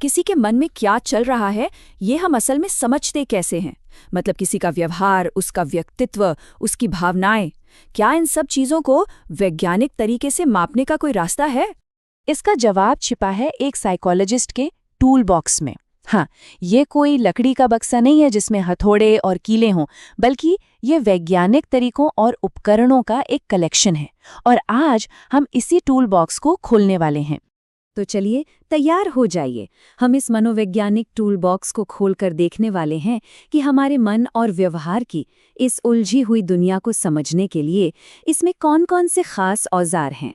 किसी के मन में क्या चल रहा है, ये हम असल में समझते कैसे हैं? मतलब किसी का व्यवहार, उसका व्यक्तित्व, उसकी भावनाएं, क्या इन सब चीजों को वैज्ञानिक तरीके से मापने का कोई रास्ता है? इसका जवाब छिपा है एक साइकोलॉजिस्ट के टूल बॉक्स में। हाँ, ये कोई लकड़ी का बक्सा नहीं है जिसमें हथौड़े और कीले हों, बल्कि ये वैज्ञानिक तरीकों और उपकरणों का एक कलेक्शन है। और आज हम इसी टूल बॉक्स को खोलने वाले हैं। तो चलिए तैयार हो जाइए। हम इस मनोवैज्ञानिक टूल बॉक्स को खोलकर देखने वाले हैं कि हमारे मन और व्यवहार की इस उलझी हुई दुनिया को समझने के लिए इसमें कौन-कौन से खास औजार हैं।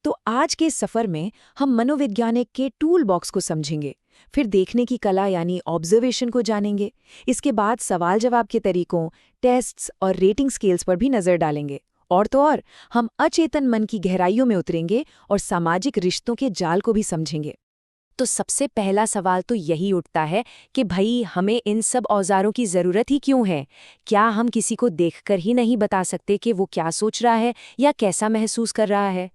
तो आज के सफर में हम मनोवैज्ञानिक के टूल बॉक्स को समझेंगे, फिर देखने की कला यानी ऑब्जर्वेशन को जानेंगे। इसके बाद सवाल जवाब के तरीकों, टेस्ट्स और रेटिंग स्केल्स पर भी नजर डालेंगे। और तो और हम अचेतन मन की गहराइयों में उतरेंगे और सामाजिक रिश्तों के जाल को भी समझेंगे। तो सबसे पहला सवाल तो यही उठता है कि भाई हमें इन सब औजारों की ज़रूरत ही क्यों है? क्या हम किसी को देखकर ही नहीं बता सकते कि वो क्या सोच रहा है या कैसा महसूस कर रहा है?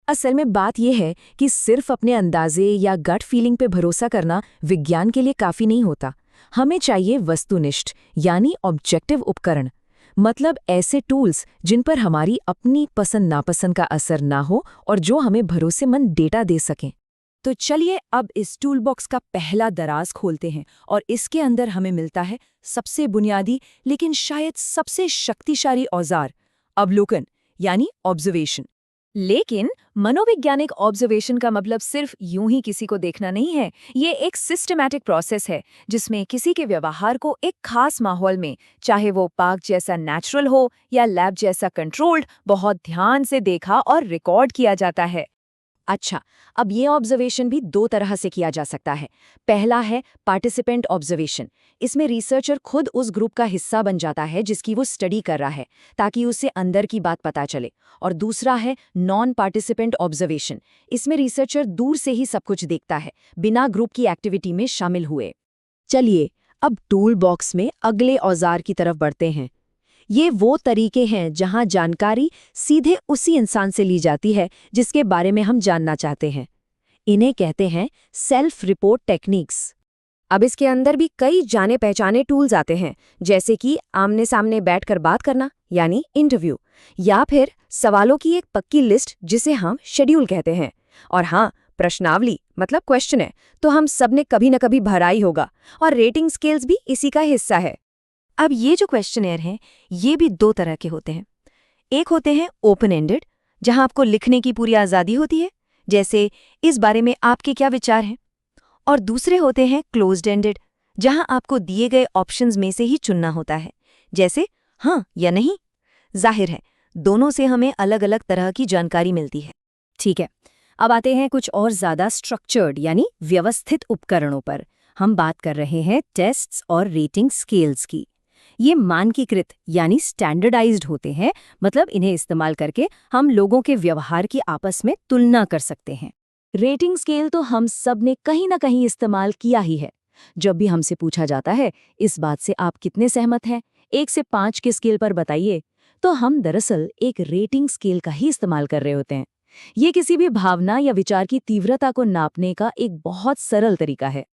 असल में बात यह है कि सिर्फ अपने अंदाजे या गट फीलिंग पे भरोसा करना विज्ञान के लिए काफ़ी नहीं होता। हमें चाहिए वस्तुनिष्ठ यानी ऑब्जेक्टिव उपकरण, मतलब ऐसे टूल्स जिन पर हमारी अपनी पसंद नापसंद का असर ना हो और जो हमें भरोसेमंद डेटा दे सकें। तो चलिए अब इस टूल बॉक्स का पहला दराज खोलते हैं और इसके अंदर हमें मिलता है सबसे बुनियादी लेकिन शायद सबसे शक्तिशाली औजार, अवलोकन यानी ऑब्जर्वेशन। लेकिन मनोवैज्ञानिक ऑब्जर्वेशन का मतलब सिर्फ यूं ही किसी को देखना नहीं है। ये एक सिस्टमैटिक प्रोसेस है जिसमें किसी के व्यवहार को एक खास माहौल में, चाहे वो पार्क जैसा नेचुरल हो या लैब जैसा कंट्रोल्ड, बहुत ध्यान से देखा और रिकॉर्ड किया जाता है। अच्छा, अब ये ऑब्जर्वेशन भी दो तरह से किया जा सकता है। पहला है पार्टिसिपेंट ऑब्जर्वेशन। इसमें रिसर्चर खुद उस ग्रुप का हिस्सा बन जाता है जिसकी वो स्टडी कर रहा है, ताकि उसे अंदर की बात पता चले। और दूसरा है नॉन पार्टिसिपेंट ऑब्जर्वेशन। इसमें रिसर्चर दूर से ही सब कुछ देखता है, बिना ग्रुप की एक्टिविटी में शामिल हुए। चलिए अब टूल बॉक्स में अगले औजार की तरफ बढ़ते हैं। ये वो तरीके हैं जहां जानकारी सीधे उसी इंसान से ली जाती है जिसके बारे में हम जानना चाहते हैं। इन्हें कहते हैं सेल्फ रिपोर्ट टेक्निक्स। अब इसके अंदर भी कई जाने पहचाने टूल्स आते हैं, जैसे कि आमने सामने बैठकर बात करना यानी इंटरव्यू, या फिर सवालों की एक पक्की लिस्ट जिसे हम शेड्यूल कहते हैं। और हाँ, प्रश्नावली मतलब क्वेश्चन है तो हम सबने कभी न कभी भरा ही होगा, और रेटिंग स्केल्स भी इसी का हिस्सा है। अब ये जो क्वेश्चनेयर हैं, ये भी दो तरह के होते हैं। एक होते हैं ओपन एंडेड, जहां आपको लिखने की पूरी आज़ादी होती है, जैसे इस बारे में आपके क्या विचार हैं। और दूसरे होते हैं क्लोज्ड एंडेड, जहां आपको दिए गए ऑप्शंस में से ही चुनना होता है, जैसे हाँ या नहीं। जाहिर है दोनों से हमें अलग अलग तरह की जानकारी मिलती है। ठीक है, अब आते हैं कुछ और ज़्यादा स्ट्रक्चर्ड यानी व्यवस्थित उपकरणों पर। हम बात कर रहे हैं टेस्ट्स और रेटिंग स्केल्स की। ये मानकीकृत यानी स्टैंडर्डाइज्ड होते हैं, मतलब इन्हें इस्तेमाल करके हम लोगों के व्यवहार की आपस में तुलना कर सकते हैं। रेटिंग स्केल तो हम सब ने कहीं ना कहीं इस्तेमाल किया ही है। जब भी हमसे पूछा जाता है इस बात से आप कितने सहमत हैं, 1 से 5 के स्केल पर बताइए, तो हम दरअसल एक रेटिंग स्केल का ही इस्तेमाल कर रहे होते हैं। ये किसी भी भावना या विचार की तीव्रता को नापने का एक बहुत सरल तरीका है।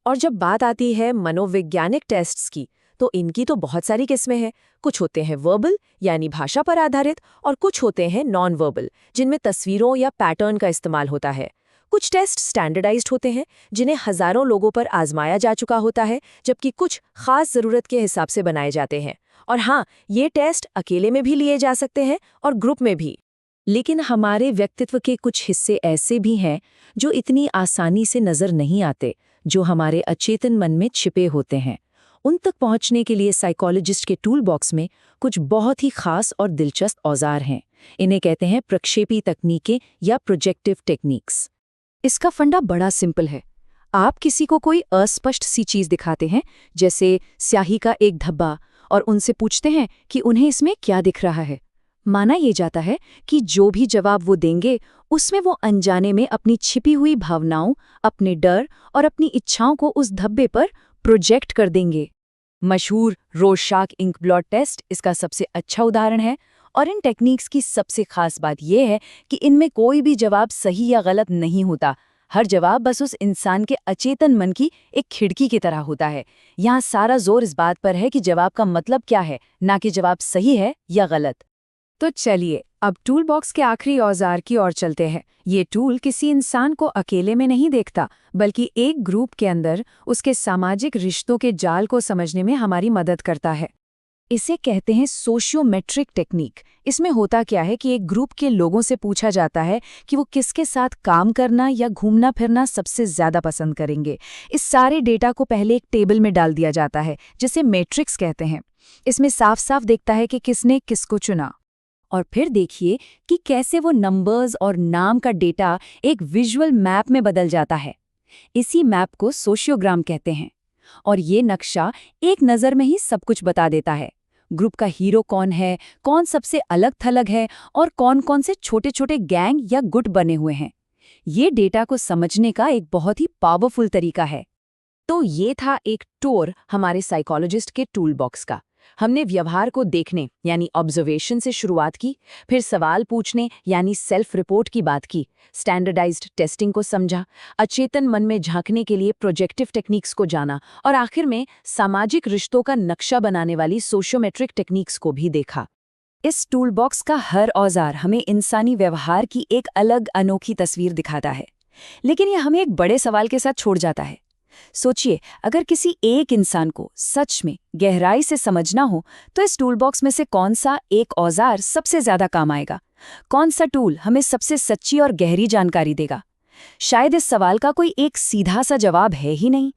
और जब बात आती है मनोवैज्ञानिक टेस्ट्स की, तो इनकी तो बहुत सारी किस्में हैं। कुछ होते हैं वर्बल यानी भाषा पर आधारित, और कुछ होते हैं नॉन वर्बल जिनमें तस्वीरों या पैटर्न का इस्तेमाल होता है। कुछ टेस्ट स्टैंडर्डाइज्ड होते हैं जिन्हें हजारों लोगों पर आजमाया जा चुका होता है, जबकि कुछ खास ज़रूरत के हिसाब से बनाए जाते हैं। और हाँ, ये टेस्ट अकेले में भी लिए जा सकते हैं और ग्रुप में भी। लेकिन हमारे व्यक्तित्व के कुछ हिस्से ऐसे भी हैं जो इतनी आसानी से नज़र नहीं आते, जो हमारे अचेतन मन में छिपे होते हैं। उन तक पहुंचने के लिए साइकोलॉजिस्ट के टूल बॉक्स में कुछ बहुत ही खास और दिलचस्प औजार हैं। इन्हें कहते हैं प्रक्षेपी तकनीकें या प्रोजेक्टिव टेक्निक्स। इसका फंडा बड़ा सिंपल है। आप किसी को कोई अस्पष्ट सी चीज़ दिखाते हैं, जैसे स्याही का एक धब्बा, और उनसे पूछते हैं कि उन्हें इसमें क्या दिख रहा है। माना ये जाता है कि जो भी जवाब वो देंगे उसमें वो अनजाने में अपनी छिपी हुई भावनाओं, अपने डर और अपनी इच्छाओं को उस धब्बे पर प्रोजेक्ट कर देंगे। मशहूर रोरशाक इंक ब्लॉट टेस्ट इसका सबसे अच्छा उदाहरण है। और इन टेक्निक्स की सबसे खास बात यह है कि इनमें कोई भी जवाब सही या गलत नहीं होता। हर जवाब बस उस इंसान के अचेतन मन की एक खिड़की की तरह होता है। यहाँ सारा जोर इस बात पर है कि जवाब का मतलब क्या है, ना कि जवाब सही है या गलत। तो चलिए अब टूल बॉक्स के आखिरी औजार की ओर चलते हैं। ये टूल किसी इंसान को अकेले में नहीं देखता, बल्कि एक ग्रुप के अंदर उसके सामाजिक रिश्तों के जाल को समझने में हमारी मदद करता है। इसे कहते हैं सोशियोमेट्रिक टेक्निक। इसमें होता क्या है कि एक ग्रुप के लोगों से पूछा जाता है कि वो किसके साथ काम करना या घूमना फिरना सबसे ज्यादा पसंद करेंगे। इस सारे डेटा को पहले एक टेबल में डाल दिया जाता है, जिसे मैट्रिक्स कहते हैं। इसमें साफ साफ दिखता है कि किसने किसको चुना। और फिर देखिए कि कैसे वो नंबर्स और नाम का डेटा एक विजुअल मैप में बदल जाता है। इसी मैप को सोशियोग्राम कहते हैं। और ये नक्शा एक नज़र में ही सब कुछ बता देता है। ग्रुप का हीरो कौन है, कौन सबसे अलग थलग है और कौन कौन से छोटे छोटे गैंग या गुट बने हुए हैं। ये डेटा को समझने का एक बहुत ही पावरफुल तरीका है। तो ये था एक टूर हमारे साइकोलॉजिस्ट के टूल बॉक्स का। हमने व्यवहार को देखने यानी ऑब्जर्वेशन से शुरुआत की, फिर सवाल पूछने यानी सेल्फ रिपोर्ट की बात की, स्टैंडर्डाइज्ड टेस्टिंग को समझा, अचेतन मन में झांकने के लिए प्रोजेक्टिव टेक्निक्स को जाना और आखिर में सामाजिक रिश्तों का नक्शा बनाने वाली सोशियोमेट्रिक टेक्निक्स को भी देखा। इस टूल बॉक्स का हर औजार हमें इंसानी व्यवहार की एक अलग अनोखी तस्वीर दिखाता है, लेकिन यह हमें एक बड़े सवाल के साथ छोड़ जाता है। सोचिए, अगर किसी एक इंसान को सच में गहराई से समझना हो तो इस टूल बॉक्स में से कौन सा एक औजार सबसे ज्यादा काम आएगा? कौन सा टूल हमें सबसे सच्ची और गहरी जानकारी देगा? शायद इस सवाल का कोई एक सीधा सा जवाब है ही नहीं।